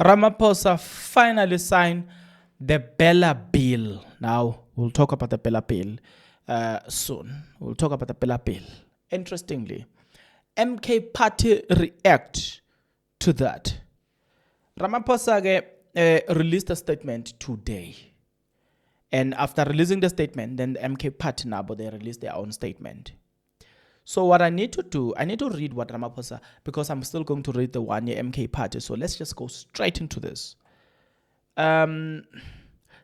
Ramaphosa finally signed the Bela bill. Now, we'll talk about the Bela bill soon. We'll talk about the Bela bill. Interestingly, MK party react to that. Ramaphosa released a statement today. And after releasing the statement, then the MK party Nabo, they released their own statement. So what I need to do, I need to read what Ramaphosa, because I'm still going to read the 1 year MK party. So let's just go straight into this.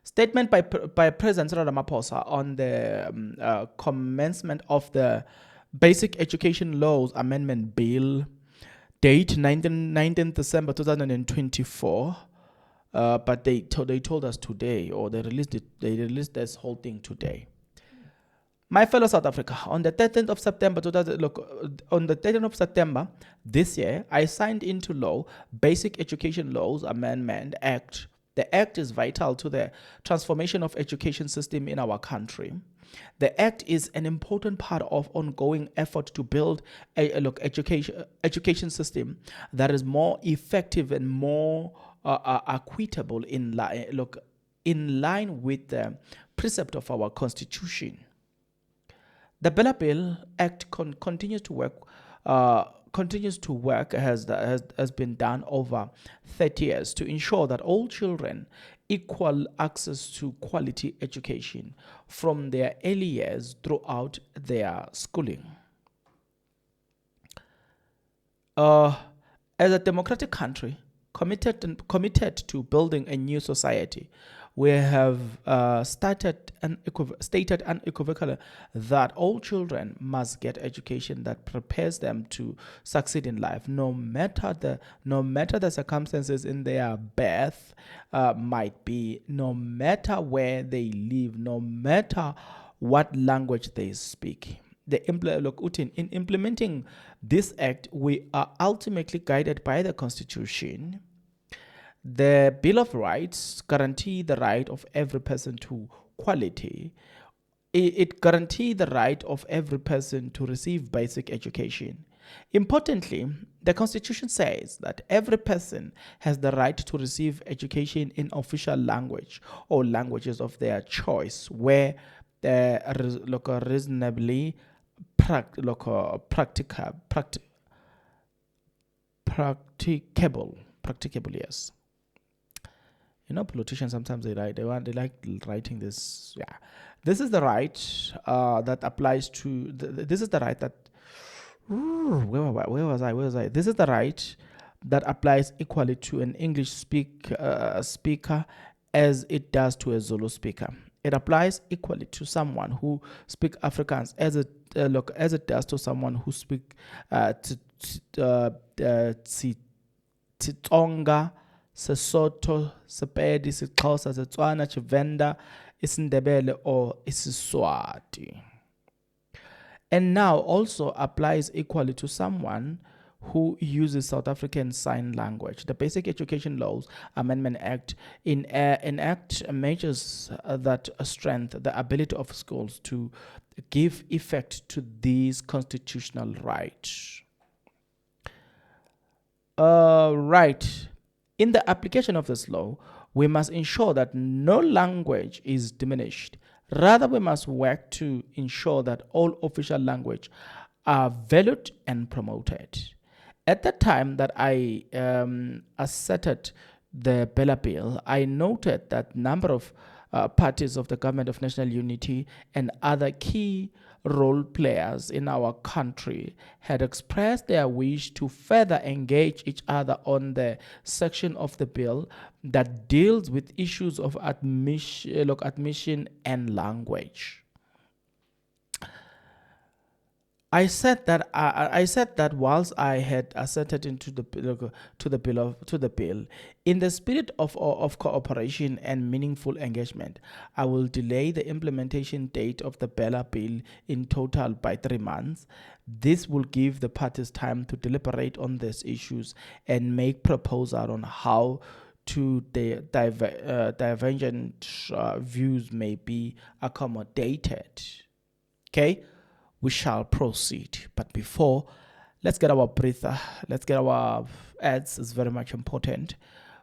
Statement by President Ramaphosa on the commencement of the Basic Education Laws Amendment Bill, date 19 December 2024. But they told us today, or they released this whole thing today. My fellow South Africa, on the 13th of September, on the 13th of September this year, I signed into law Basic Education Laws Amendment Act. The act is vital to the transformation of education system in our country. The act is an important part of ongoing effort to build a education system that is more effective and more equitable in line with the precept of our constitution. The Bela Bill Act continues to work has been done over 30 years to ensure that all children equal access to quality education from their early years throughout their schooling. As a democratic country committed to building a new society, we have stated unequivocally that all children must get education that prepares them to succeed in life, no matter the circumstances in their birth might be, no matter where they live, no matter what language they speak. In implementing this act, we are ultimately guided by the Constitution. The Bill of Rights guarantee the right of every person to quality. It guarantees the right of every person to receive basic education. Importantly, the Constitution says that every person has the right to receive education in official language or languages of their choice, where reasonably practicable. Yes. Politicians sometimes they like writing this. Yeah, this is the right that applies to. This is the right that. Where was I? This is the right that applies equally to an English speaker as it does to a Zulu speaker. It applies equally to someone who speaks Afrikaans as it does to someone who speaks Tsonga, Sesotho, Sepedi, Sixhosa, Setswana, Tshivenda, isiNdebele, or isiSwati. And now also applies equally to someone who uses South African Sign Language. The Basic Education Laws Amendment Act enact measures that strengthen the ability of schools to give effect to these constitutional rights. Right. In the application of this law, we must ensure that no language is diminished. Rather, we must work to ensure that all official language are valued and promoted. At the time that I asserted the Bela Bill, I noted that number of parties of the Government of National Unity and other key role players in our country had expressed their wish to further engage each other on the section of the bill that deals with issues of admission and language. I said that whilst I had assented into the bill, in the spirit of cooperation and meaningful engagement, I will delay the implementation date of the Bela bill in total by 3 months. This will give the parties time to deliberate on these issues and make proposals on how divergent views may be accommodated. Okay. We shall proceed. But before, let's get our breather. Let's get our ads. It's very much important.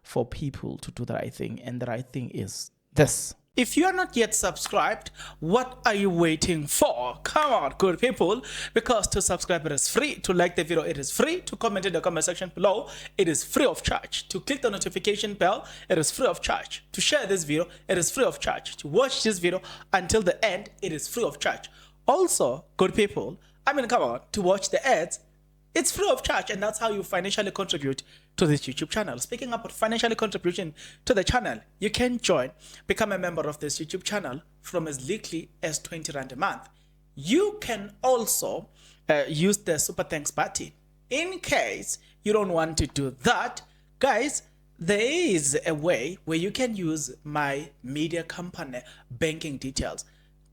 for people to do the right thing, and the right thing is this. If you are not yet subscribed, what are you waiting for? Come on, good people, because to subscribe it is free, to like the video it is free, to comment in the comment section below it is free of charge, to click the notification bell it is free of charge, to share this video it is free of charge, to watch this video until the end it is free of charge. Also, good people, come on, to watch the ads it's free of charge, and that's how you financially contribute to this YouTube channel. Speaking about financially contribution to the channel, you can become a member of this YouTube channel from as little as 20 Rand a month. You can also use the super thanks button. In case you don't want to do that, guys, there is a way where you can use my media company banking details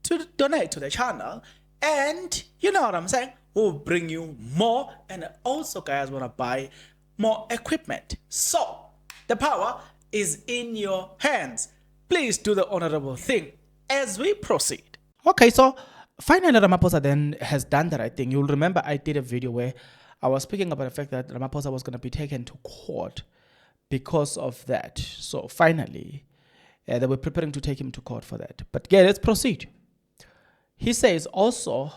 to donate to the channel, and you know what I'm saying, will bring you more, and also guys want to buy more equipment. So the power is in your hands. Please do the honorable thing as we proceed. Okay, so finally Ramaphosa then has done the right thing. You'll remember I did a video where I was speaking about the fact that Ramaphosa was going to be taken to court because of that. So finally they were preparing to take him to court for that. But yeah, let's proceed. He says also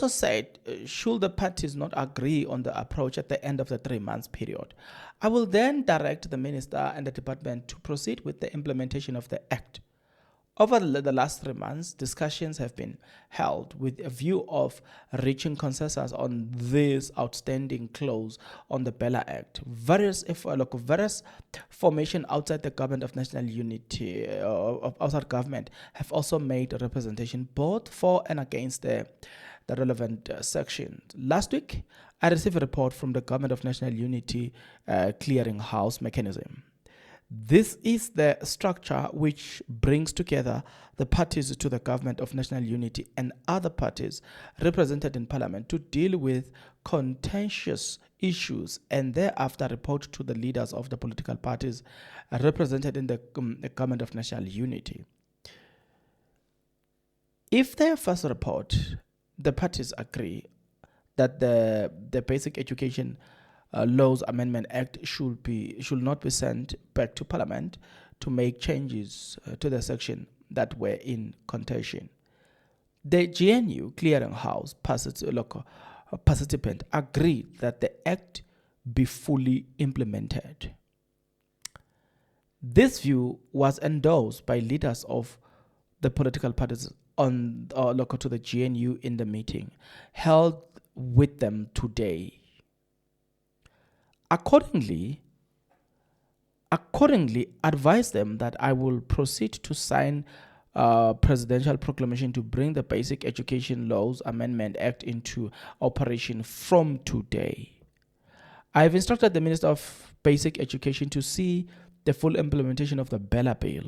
said, should the parties not agree on the approach at the end of the 3 months period, I will then direct the minister and the department to proceed with the implementation of the act. Over the last 3 months, discussions have been held with a view of reaching consensus on this outstanding clause on the Bela Act. Various formations outside the government of national unity, outside government, have also made a representation both for and against the relevant section. Last week, I received a report from the Government of National Unity Clearinghouse Mechanism. This is the structure which brings together the parties to the Government of National Unity and other parties represented in Parliament to deal with contentious issues and thereafter report to the leaders of the political parties represented in the Government of National Unity. If their first report, the parties agree that the Basic Education Laws Amendment Act should not be sent back to Parliament to make changes to the section that were in contention. The GNU Clearinghouse participant agreed that the act be fully implemented. This view was endorsed by leaders of the political parties on to the GNU in the meeting held with them today. Accordingly, advise them that I will proceed to sign a presidential proclamation to bring the Basic Education Laws Amendment Act into operation from today. I have instructed the Minister of Basic Education to see the full implementation of the Bela Bill.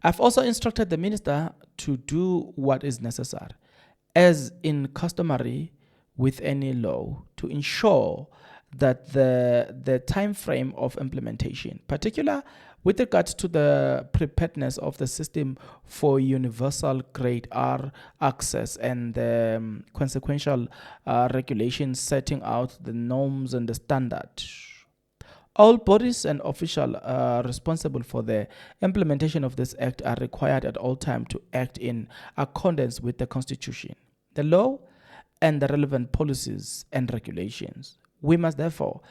I've also instructed the Minister to do what is necessary, as in customary with any law, to ensure that the time frame of implementation, particular with regards to the preparedness of the system for universal grade R access and the consequential regulations setting out the norms and the standard. All bodies and officials responsible for the implementation of this act are required at all times to act in accordance with the Constitution, the law, and the relevant policies and regulations. We must therefore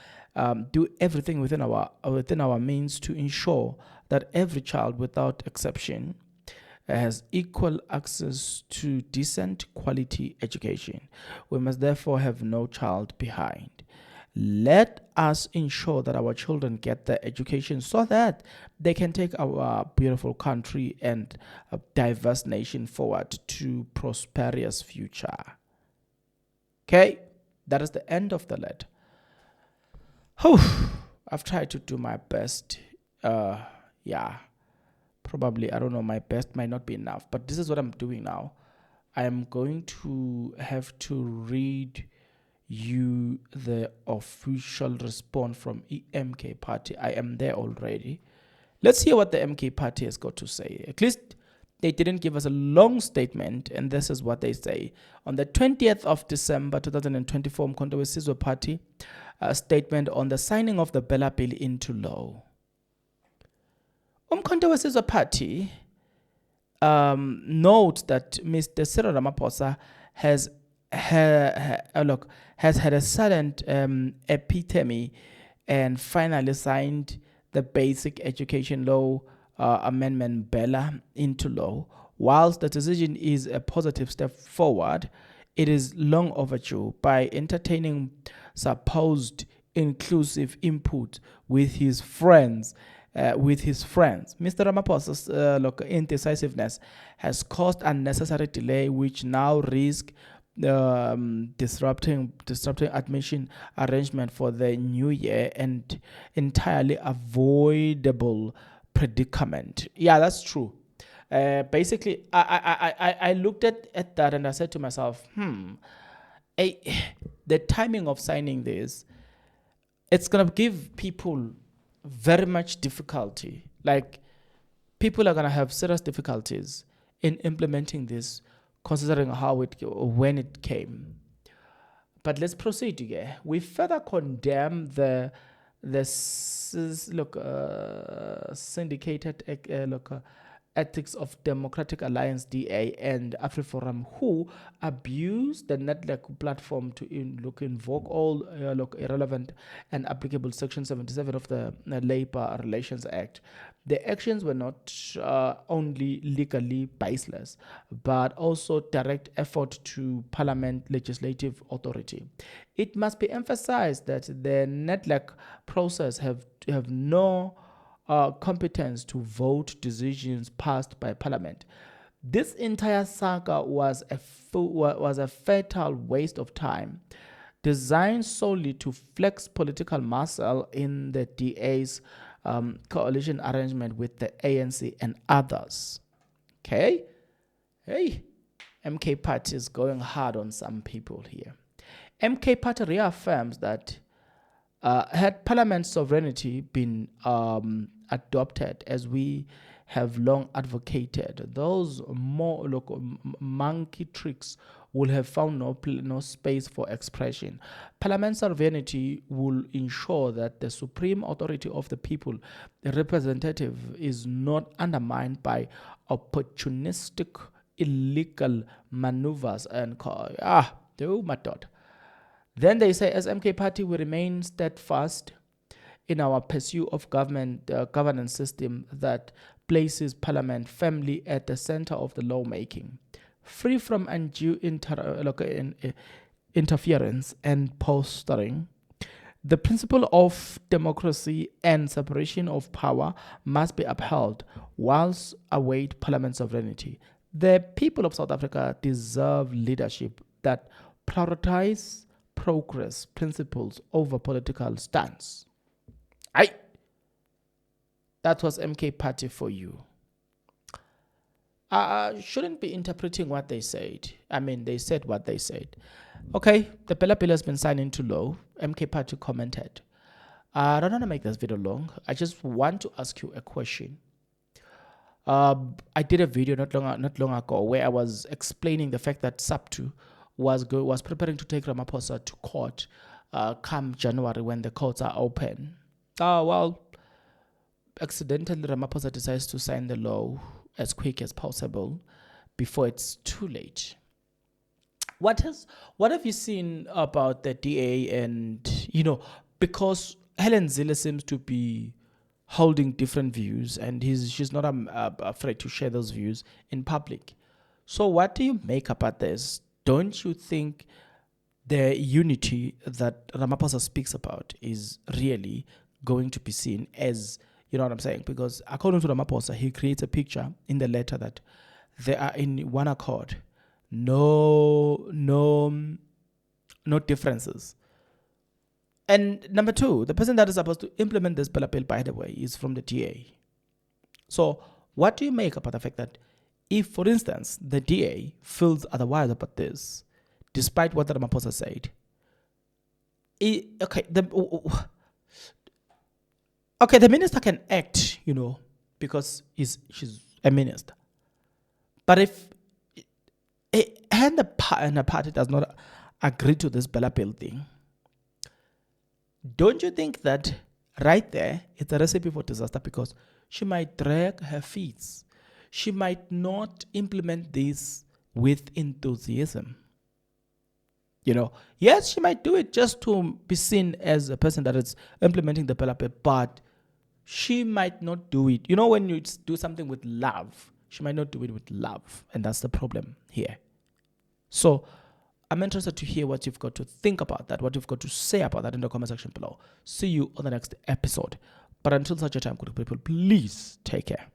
do everything within our means to ensure that every child, without exception, has equal access to decent quality education. We must therefore have no child behind. Let us ensure that our children get the education so that they can take our beautiful country and a diverse nation forward to prosperous future. Okay, that is the end of the letter. I've tried to do my best. Probably, I don't know, my best might not be enough, but this is what I'm doing now. I am going to have to read you the official response from MK Party. I am there already. Let's hear what the MK Party has got to say. At least they didn't give us a long statement, and this is what they say. On the 20th of December 2024, Umkhonto we Sizwe Party statement on the signing of the Bela bill into law. Umkhonto we Sizwe Party note that Mr. Cyril Ramaphosa has had a sudden epitome and finally signed the Basic Education Law Amendment Bela into law. Whilst the decision is a positive step forward, it is long overdue. By entertaining supposed inclusive input with his friends, Mr. Ramaphosa's indecisiveness has caused unnecessary delay, which now risk disrupting admission arrangement for the new year and entirely avoidable predicament. Yeah, that's true. Basically, I looked at that and I said to myself, the timing of signing this, it's going to give people very much difficulty. Like, people are going to have serious difficulties in implementing this, considering when it came. But let's proceed here. We further condemn the syndicated Ethics of Democratic Alliance (DA) and AfriForum, who abused the network platform to invoke all irrelevant and applicable Section 77 of the Labor Relations Act. The actions were not only legally baseless, but also direct effort to Parliament legislative authority. It must be emphasized that the network process have no competence to vote decisions passed by Parliament. This entire saga was a fatal waste of time, designed solely to flex political muscle in the DA's coalition arrangement with the ANC and others. Okay? Hey, MK Party is going hard on some people here. MK Party reaffirms that had Parliament sovereignty been adopted, as we have long advocated, those more monkey tricks will have found no space for expression. Parliament sovereignty will ensure that the supreme authority of the people, the representative, is not undermined by opportunistic, illegal maneuvers and Then they say, as MK Party, we remain steadfast in our pursuit of governance system that places Parliament firmly at the center of the lawmaking, free from undue interference and posturing. The principle of democracy and separation of power must be upheld whilst await Parliament sovereignty. The people of South Africa deserve leadership that prioritize progress principles over political stance. That was MK Party for you. I shouldn't be interpreting what they said. I mean, they said what they said. Okay, the Bela bill has been signed into law. MK Party commented. I don't want to make this video long. I just want to ask you a question. I did a video not long ago where I was explaining the fact that SAPTU was preparing to take Ramaphosa to court come January when the courts are open. Accidentally Ramaphosa decides to sign the law as quick as possible before it's too late. What have you seen about the DA? And because Helen Zille seems to be holding different views, and she's not afraid to share those views in public. So what do you make about this? Don't you think the unity that Ramaphosa speaks about is really going to be seen as, you know what I'm saying? Because according to Ramaphosa, he creates a picture in the letter that they are in one accord. No differences. And number two, the person that is supposed to implement this Bela bill, by the way, is from the DA. So what do you make about the fact that if, for instance, the DA feels otherwise about this, despite what Ramaphosa said, the minister can act, because she's a minister. But if and the party does not agree to this Bela bill thing, don't you think that right there it's a recipe for disaster? Because she might drag her feet. She might not implement this with enthusiasm. Yes, she might do it just to be seen as a person that is implementing the Bela bill, but she might not do it. When you do something with love, she might not do it with love. And that's the problem here. So I'm interested to hear what you've got to think about that, what you've got to say about that in the comment section below. See you on the next episode. But until such a time, good people, please take care.